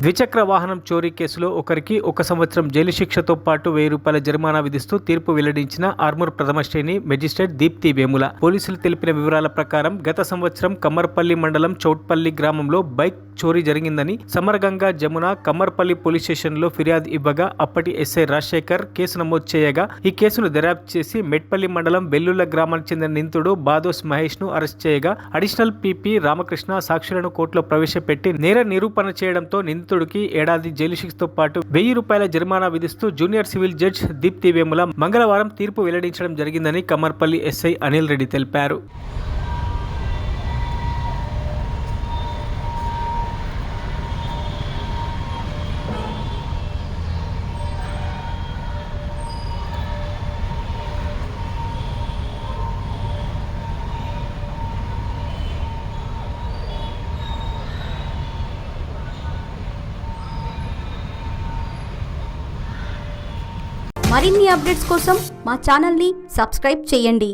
ద్విచక్ర వాహనం చోరీ కేసులో ఒకరికి 1 సంవత్సరం జైలు శిక్షతో పాటు 1000 రూపాయల జరిమానా విధిస్తూ తీర్పు వెల్లడించిన ఆర్మూర్ ప్రథమ శ్రేణి మెజిస్ట్రేట్ దీప్తి వేముల. పోలీసులు తెలిపిన వివరాల ప్రకారం గత సంవత్సరం కమ్మర్పల్లి మండలం చౌట్పల్లి గ్రామంలో బైక్ చోరీ జరిగిందని సమరగంగా జమున కమ్మర్పల్లి పోలీస్ స్టేషన్లో ఫిర్యాదు ఇవ్వగా అప్పటి ఎస్ఐ రాజశేఖర్ కేసు నమోదు చేయగా ఈ కేసును దర్యాప్తు చేసి మెట్పల్లి మండలం వెల్లుల గ్రామానికి చెందిన నిందితుడు బాదోస్ మహేష్ ను అరెస్ట్ చేయగా అడిషనల్ పీపీ రామకృష్ణ సాక్షులను కోర్టులో ప్రవేశపెట్టి నేర నిరూపణ చేయడంతో నిందితుడికి ఏడాది జైలు శిక్షతో పాటు 1000 రూపాయల జరిమానా విధిస్తూ junior civil judge Deepthi Vemula మంగళవారం తీర్పు వెల్లడించడం జరిగిందని కమ్మర్పల్లి ఎస్ఐ అనిల్ రెడ్డి తెలిపారు. మరిన్ని అప్డేట్స్ కోసం మా ఛానల్ని సబ్స్క్రైబ్ చేయండి.